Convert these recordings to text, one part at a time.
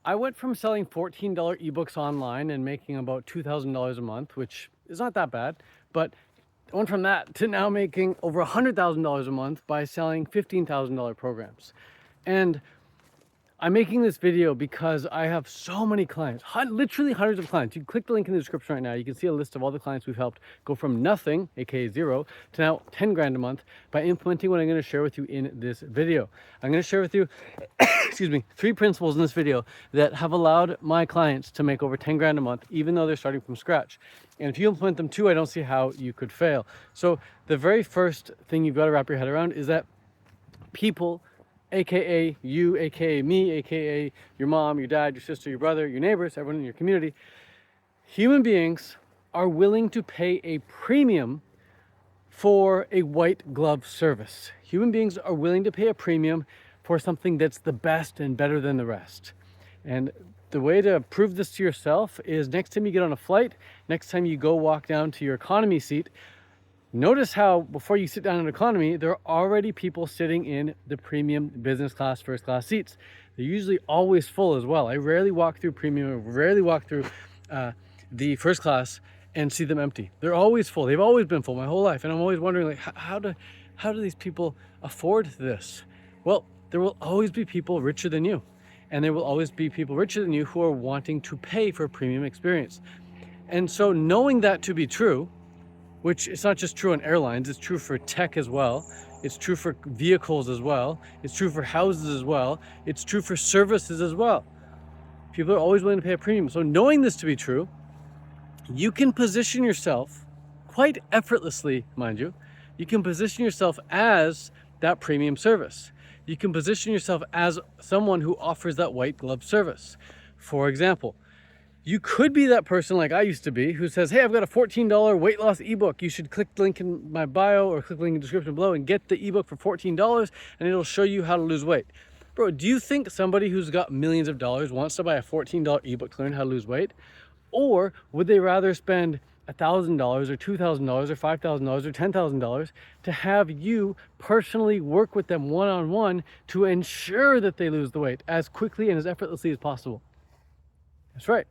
I went from selling $14 ebooks online and making about $2,000 a month, which is not that bad, but I went from that to now making over $100,000 a month by selling $15,000 programs. And I'm making this video because I have so many clients, literally hundreds of clients. You can click the link in the description right now. You can see a list of all the clients we've helped go from nothing, aka zero, to now 10 grand a month by implementing what I'm going to share with you in this video. I'm going to share with you, excuse me, 3 principles in this video that have allowed my clients to make over 10 grand a month, even though they're starting from scratch. And if you implement them too, I don't see how you could fail. So the very first thing you've got to wrap your head around is that people, aka you, aka me, aka your mom, your dad, your sister, your brother, your neighbors, everyone in your community, human beings are willing to pay a premium for a white glove service. Human beings are willing to pay a premium for something that's the best and better than the rest. And the way to prove this to yourself is next time you get on a flight, next time you go walk down to your economy seat, notice how before you sit down in economy, there are already people sitting in the premium business class, first class seats. They're usually always full as well. I rarely walk through premium, rarely walk through the first class and see them empty. They're always full. They've always been full my whole life. And I'm always wondering, like, how do these people afford this? Well, there will always be people richer than you. And there will always be people richer than you who are wanting to pay for a premium experience. And so knowing that to be true, which it's not just true on airlines, it's true for tech as well. It's true for vehicles as well. It's true for houses as well. It's true for services as well. People are always willing to pay a premium. So knowing this to be true, you can position yourself quite effortlessly, mind you. You can position yourself as that premium service. You can position yourself as someone who offers that white glove service. For example, you could be that person like I used to be who says, hey, I've got a $14 weight loss ebook. You should click the link in my bio or click the link in the description below and get the ebook for $14 and it'll show you how to lose weight. Bro, do you think somebody who's got millions of dollars wants to buy a $14 ebook to learn how to lose weight? Or would they rather spend $1,000 or $2,000 or $5,000 or $10,000 to have you personally work with them one-on-one to ensure that they lose the weight as quickly and as effortlessly as possible? That's right.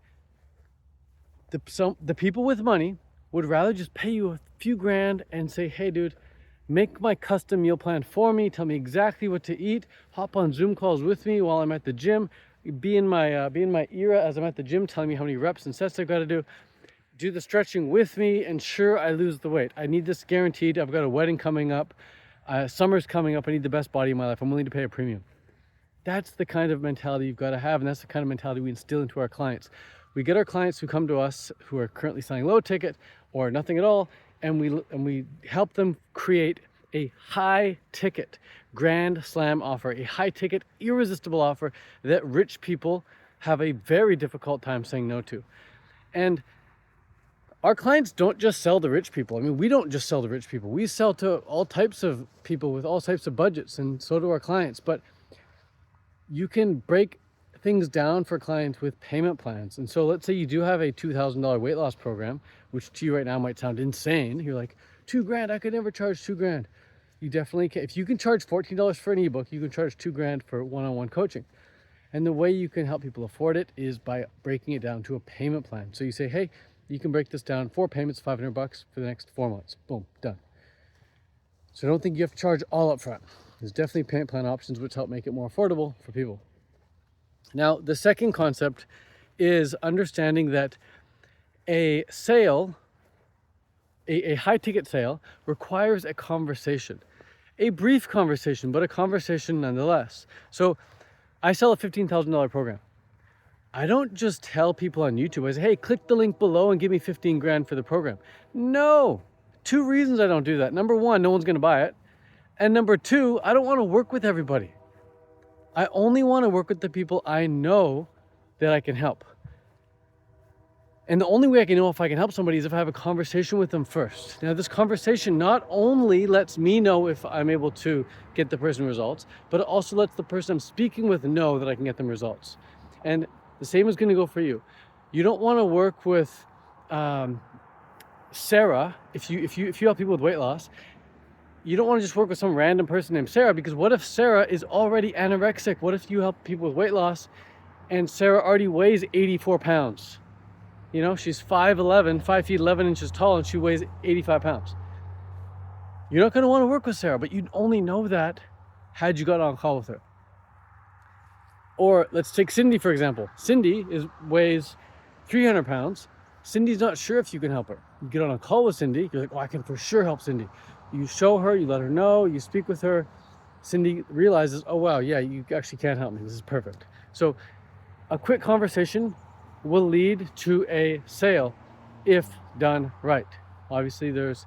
The people with money would rather just pay you a few grand and say, hey dude, make my custom meal plan for me, tell me exactly what to eat, hop on Zoom calls with me while I'm at the gym, be in my ear as I'm at the gym, telling me how many reps and sets I've got to do the stretching with me, ensure I lose the weight. I need this guaranteed. I've got a wedding coming up, summer's coming up, I need the best body in my life, I'm willing to pay a premium. That's the kind of mentality you've got to have, and that's the kind of mentality we instill into our clients. We get our clients who come to us who are currently selling low ticket or nothing at all, and we help them create a high ticket grand slam offer, a high ticket irresistible offer that rich people have a very difficult time saying no to. And our clients don't just sell to rich people. I mean, we don't just sell to rich people. We sell to all types of people with all types of budgets, and so do our clients. But you can break things down for clients with payment plans. And so let's say you do have a $2,000 weight loss program, which to you right now might sound insane. You're like, 2 grand, I could never charge 2 grand. You definitely can. If you can charge $14 for an ebook, you can charge 2 grand for one-on-one coaching. And the way you can help people afford it is by breaking it down to a payment plan. So you say, hey, you can break this down 4 payments, $500 for the next 4 months. Boom, done. So I don't think you have to charge all up front. There's definitely payment plan options which help make it more affordable for people. Now, the second concept is understanding that a sale, a high ticket sale, requires a conversation. A brief conversation, but a conversation nonetheless. So I sell a $15,000 program. I don't just tell people on YouTube, I say, hey, click the link below and give me 15 grand for the program. No, 2 reasons I don't do that. Number 1, no one's gonna buy it. And number 2, I don't wanna work with everybody. I only wanna work with the people I know that I can help. And the only way I can know if I can help somebody is if I have a conversation with them first. Now, this conversation not only lets me know if I'm able to get the person results, but it also lets the person I'm speaking with know that I can get them results. And the same is gonna go for you. You don't wanna work with Sarah if you help people with weight loss. You don't want to just work with some random person named Sarah, because what if Sarah is already anorexic? What if you help people with weight loss and Sarah already weighs 84 pounds. You know, she's 5'11", 5 feet 11 inches tall, and she weighs 85 pounds. You're not going to want to work with Sarah, but you'd only know that had you got on a call with her. Or let's take Cindy, for example. Cindy weighs 300 pounds. Cindy's not sure if you can help her. You get on a call with Cindy, you're like, oh, I can for sure help Cindy. You show her, you let her know, you speak with her. Cindy realizes, oh wow, yeah, you actually can help me. This is perfect. So a quick conversation will lead to a sale if done right. Obviously, there's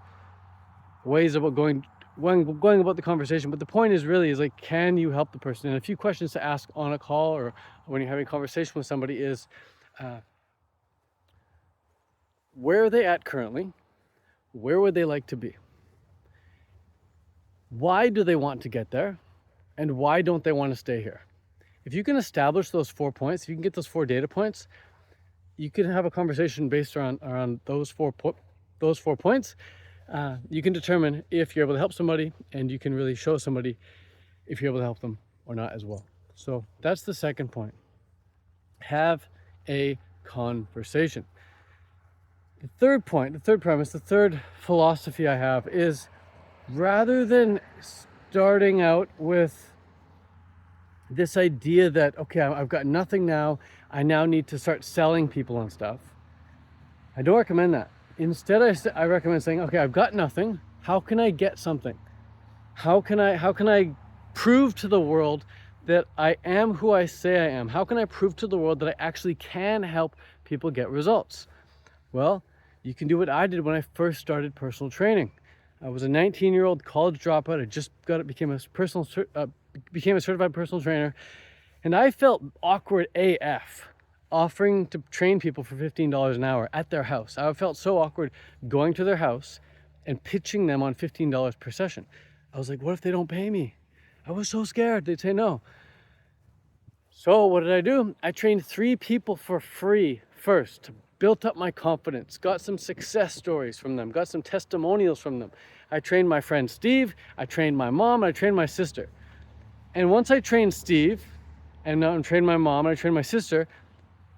ways about going about the conversation, but the point is really is like, can you help the person? And a few questions to ask on a call or when you're having a conversation with somebody is, where are they at currently? Where would they like to be? Why do they want to get there? And why don't they want to stay here? If you can establish those 4 points, if you can get those 4 data points, you can have a conversation based around those four points. You can determine if you're able to help somebody, and you can really show somebody if you're able to help them or not as well. So that's the second point. Have a conversation. The third point, the third premise, the third philosophy I have is, rather than starting out with this idea that, okay, I've got nothing now, I now need to start selling people on stuff, I don't recommend that. Instead, I recommend saying, okay, I've got nothing. How can I get something? How can I prove to the world that I am who I say I am? How can I prove to the world that I actually can help people get results? Well, you can do what I did when I first started personal training. I was a 19-year-old college dropout. I just became a certified personal trainer, and I felt awkward AF offering to train people for $15 an hour at their house. I felt so awkward going to their house and pitching them on $15 per session. I was like, what if they don't pay me? I was so scared they'd say no. So what did I do? I trained 3 people for free first, built up my confidence, got some success stories from them, got some testimonials from them. I trained my friend Steve, I trained my mom, I trained my sister. And once I trained Steve, and now I trained my mom, and I trained my sister,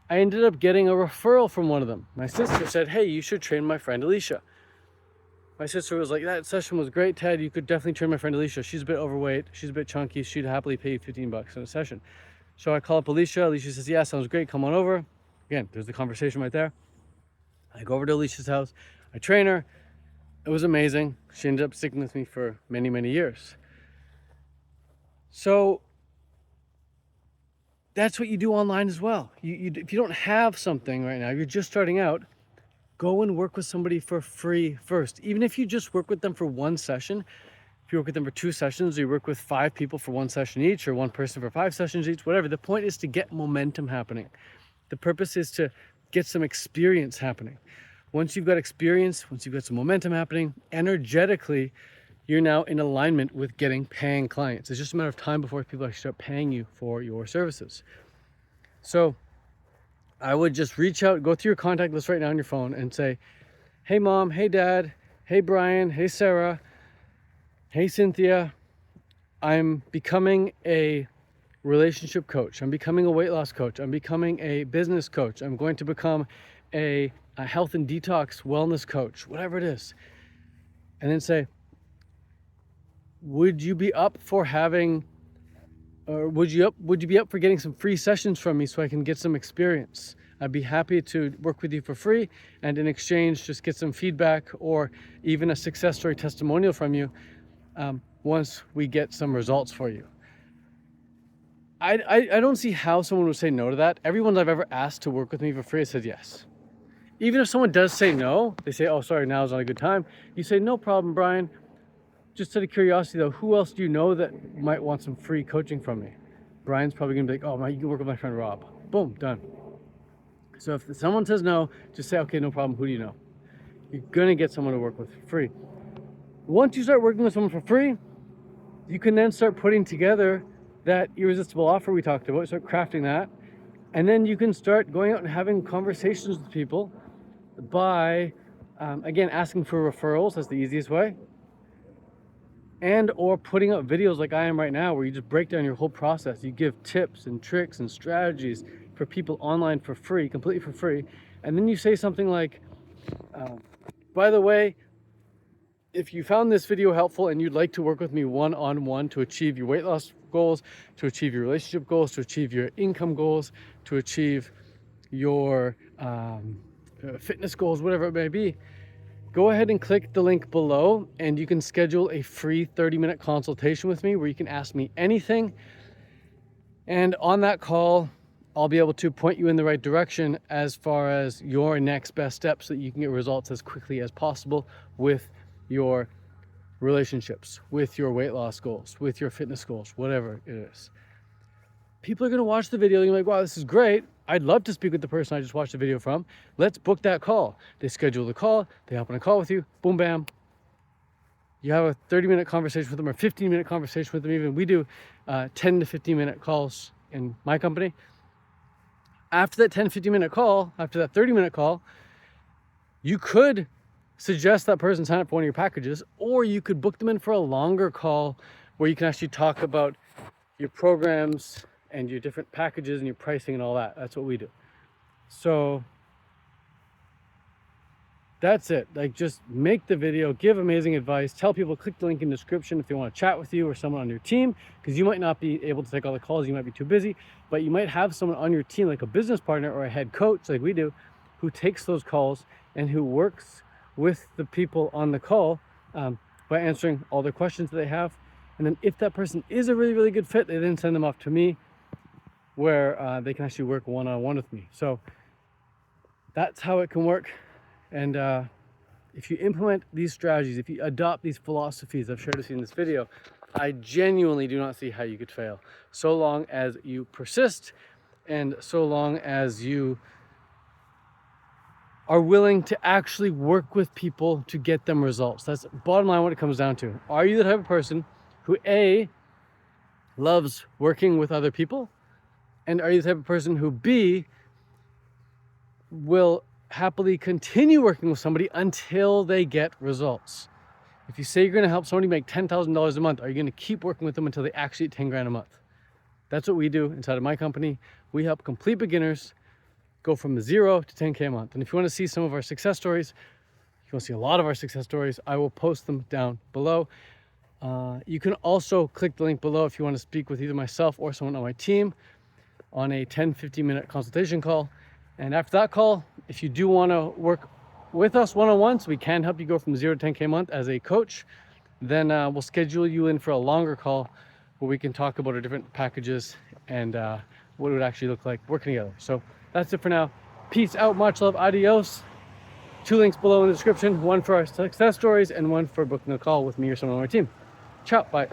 I ended up getting a referral from one of them. My sister said, hey, you should train my friend Alicia. My sister was like, that session was great, Ted. You could definitely train my friend Alicia. She's a bit overweight. She's a bit chunky. She'd happily pay you $15 in a session. So I call up Alicia. Alicia says, yeah, sounds great. Come on over. Again, there's the conversation right there. I go over to Alicia's house. I train her. It was amazing. She ended up sticking with me for many, many years. So that's what you do online as well. If you don't have something right now, you're just starting out, go and work with somebody for free first. Even if you just work with them for 1 session, if you work with them for 2 sessions, or you work with 5 people for 1 session each, or 1 person for 5 sessions each, whatever. The point is to get momentum happening. The purpose is to get some experience happening. Once you've got experience, once you've got some momentum happening, energetically, you're now in alignment with getting paying clients. It's just a matter of time before people actually start paying you for your services. So I would just reach out, go through your contact list right now on your phone and say, hey mom, hey dad, hey Brian, hey Sarah, hey Cynthia, I'm becoming a relationship coach. I'm becoming a weight loss coach. I'm becoming a business coach. I'm going to become a health and detox wellness coach, whatever it is. And then say, would you be up for having, or would you be up for getting some free sessions from me so I can get some experience? I'd be happy to work with you for free, and in exchange, just get some feedback or even a success story testimonial from you once we get some results for you. I don't see how someone would say no to that. Everyone I've ever asked to work with me for free has said yes. Even if someone does say no, they say, oh, sorry, now's not a good time. You say, no problem, Brian. Just out of curiosity though, who else do you know that might want some free coaching from me? Brian's probably gonna be like, oh, you can work with my friend Rob. Boom, done. So if someone says no, just say, okay, no problem, who do you know? You're gonna get someone to work with for free. Once you start working with someone for free, you can then start putting together that irresistible offer we talked about, start crafting that, and then you can start going out and having conversations with people by, again, asking for referrals. That's the easiest way. And or putting up videos like I am right now, where you just break down your whole process. You give tips and tricks and strategies for people online for free, completely for free, and then you say something like, by the way, if you found this video helpful and you'd like to work with me one-on-one to achieve your weight loss goals, to achieve your relationship goals, to achieve your income goals, to achieve your fitness goals, whatever it may be, go ahead and click the link below and you can schedule a free 30-minute consultation with me where you can ask me anything. And on that call, I'll be able to point you in the right direction as far as your next best steps so that you can get results as quickly as possible with your relationships, with your weight loss goals, with your fitness goals, whatever it is. People are going to watch the video and you're like, wow, this is great. I'd love to speak with the person I just watched the video from. Let's book that call. They schedule the call. They hop on a call with you. Boom, bam. You have a 30-minute conversation with them or 15-minute conversation with them. Even we do 10 to 15-minute calls in my company. After that 10, 15-minute call, after that 30-minute call, you could suggest that person sign up for one of your packages, or you could book them in for a longer call where you can actually talk about your programs and your different packages and your pricing and all that. That's what we do. So that's it. Like, just make the video, give amazing advice, tell people, click the link in the description if they want to chat with you or someone on your team, because you might not be able to take all the calls, you might be too busy, but you might have someone on your team, like a business partner or a head coach like we do, who takes those calls and who works with the people on the call by answering all their questions that they have. And then if that person is a really, really good fit, they then send them off to me where they can actually work one-on-one with me. So that's how it can work. And if you implement these strategies, if you adopt these philosophies I've shared with you in this video, I genuinely do not see how you could fail, so long as you persist and so long as you are willing to actually work with people to get them results. That's bottom line what it comes down to. Are you the type of person who A, loves working with other people? And are you the type of person who B, will happily continue working with somebody until they get results? If you say you're going to help somebody make $10,000 a month, are you going to keep working with them until they actually get 10 grand a month? That's what we do inside of my company. We help complete beginners go from 0 to 10K a month. And if you want to see some of our success stories, if you want to see a lot of our success stories, I will post them down below. You can also click the link below if you want to speak with either myself or someone on my team on a 10-15 minute consultation call. And after that call, if you do want to work with us one-on-one, so we can help you go from 0 to 10K a month as a coach, then we'll schedule you in for a longer call where we can talk about our different packages and what it would actually look like working together. So that's it for now. Peace out, much love, adios. 2 links below in the description, one for our success stories and one for booking a call with me or someone on our team. Ciao, bye.